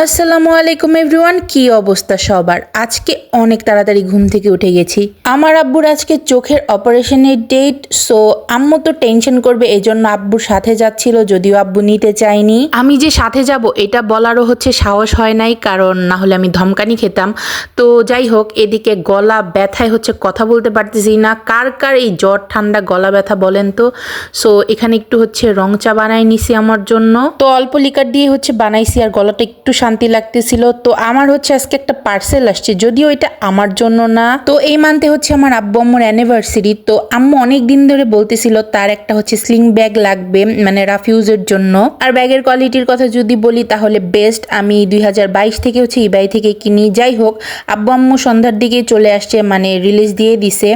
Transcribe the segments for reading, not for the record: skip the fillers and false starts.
আসসালামু আলাইকুম এভরিওয়ান, কি অবস্থা সবার? আজকে অনেক তাড়াতাড়ি ঘুম থেকে উঠে গেছি। আমার আব্বুর আজকে চোখের অপারেশনের ডেট, সো আম্মু তো টেনশন করবে, এজন্য আব্বুর সাথে যাচ্ছিল, যদিও আব্বু নিতে চাইনি। আমি যে সাথে যাব এটা বলারও সাহস হয় নাই, কারণ না হলে আমি ধমকানি খেতাম। তো যাই হোক, এদিকে গলা ব্যথায় কথা বলতে পারতেছি না। কার কার এই জ্বর ঠান্ডা গলা ব্যথা বলেন তো? সো এখানে একটু রং চা বানাই নিছি আমার জন্য। তো অল্প লিকার দিয়ে বানাইছি, আর গলাটা একটু শান্তি লাগতেছিল। তো আমার আজকে একটা পার্সেল আসছে, যদিও এটা আমার জন্য না। তো এই মান্থে আমার আব্বু আম্মুর অ্যানিভার্সারি। তো আম্মু অনেক দিন ধরে বলতেছিল তার একটা স্লিং ব্যাগ লাগবে, মানে রাফিউজের জন্য। আর ব্যাগের কোয়ালিটির কথা যদি বলি তাহলে বেস্ট। আমি 2022 থেকে ইবাই থেকে কিনি। যাই হোক, আব্বু আম্মু সন্ধ্যার দিকে চলে আসছে, মানে রিলিজ দিয়ে দিছে।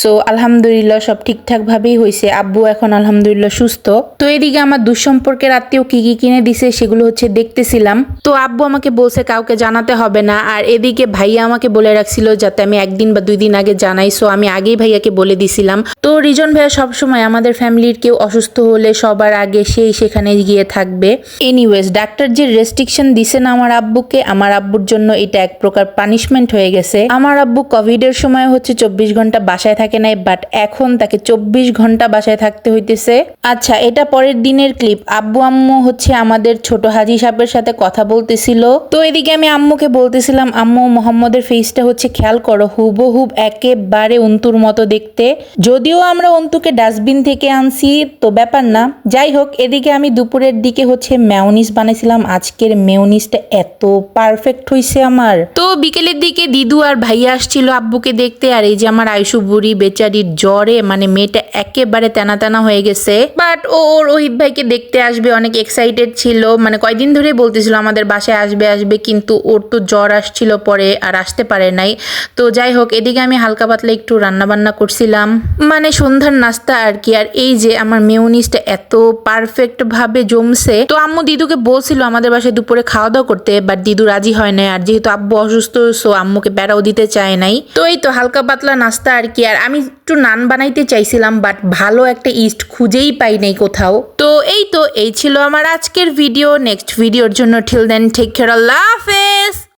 সো আলহামদুলিল্লাহ সব ঠিকঠাক ভাবেই হয়েছে। আব্বু এখন আলহামদুলিল্লাহ সুস্থ। তো এদিকে আমার দুঃসম্পর্কের আত্মীয় কি কি কিনে দিছে সেগুলো দেখতেছিলাম। তো আব্বু আমাকে বলছে কাউকে জানাতে হবে না, আর এদিকে ভাইয়া আমাকে বলে রাখছিল যাতে আমি 1 দিন বা 2 দিন আগে জানাই। সো আমি আগেই ভাইয়াকে বলে দিছিলাম। তো রিজন ভাইয়া সবসময় আমাদের ফ্যামিলির কেউ অসুস্থ হলে সবার আগে সেখানে গিয়ে থাকবে। এনিওয়েজ, ডাক্তার যে রেস্ট্রিকশন দিছে না আমার আব্বুকে, আমার আব্বুর জন্য এটা এক প্রকার পানিশমেন্ট হয়ে গেছে। আমার আব্বু কোভিড এর সময় 24 ঘন্টা বাসায় থাকে নাই, বাট এখন তাকে 24 ঘন্টা বাসায় থাকতে হইতেছে। আচ্ছা, এটা পরের দিনের ক্লিপ। আব্বু আম্মু আমাদের ছোট হাজি সাহেবের সাথে কথা বলতেছিল। তো এদিকে আমি আম্মুকে বলতেছিলাম, আম্মু মোহাম্মদের ফেসটা খেয়াল করো, হুবহুব একেবারে অন্তুর মতো দেখতে। যদিও আমরা অন্তুকে ডাস্টবিন থেকে আনছি, তো ব্যাপার না। যাই হোক, এদিকে আমি দুপুরের দিকে মেয়োনিজ বানাইছিলাম। আজকের মেয়োনিজটা এত পারফেক্ট হয়েছে আমার। তো বিকেলের দিকে দিদু আর ভাইয়া আসছিল আব্বুকে দেখতে। আর এই যে আমার আয়ুষু বুড়ি বেচারির জ্বরে, মানে মেয়েটা একেবারে তেনা তেনা হয়ে গেছে। বাট ওর ওহিত ভাইকে দেখতে আসবে, অনেক এক্সাইটেড ছিল। মানে কয়দিন ধরে বলতেছিল আমাদের বাসায় আসবে আসবে, কিন্তু ওর তো জ্বর আসছিল পরে আর আসতে পারে নাই। তো যাই হোক, এদিকে আমি হালকা পাতলা একটু রান্না বান্না করছিলাম, মানে সন্ধ্যার নাস্তা আর কি। আর এই যে আমার মেয়োনিজটা এত পারফেক্ট ভাবে জমছে। তো আম্মু দিদুকে বলছিল আমাদের বাসায় দুপুরে খাওয়া দাওয়া করতে, বাট দিদু রাজি হয় না। আর যেহেতু আব্বু অসুস্থ, সো আম্মুকে প্যারাও দিতে চায় নাই। তো এই তো হালকা পাতলা নাস্তা আর কি। আর আমি একটু নান বানাইতে চাইছিলাম, বাট ভালো একটা ইস্ট খুঁজেই পাই নাই কোথাও। তো এই ছিল আমার আজকের ভিডিও। নেক্সট ভিডিওর জন্য টিল দেন টেক কেয়ার, আল্লাহ হাফেজ।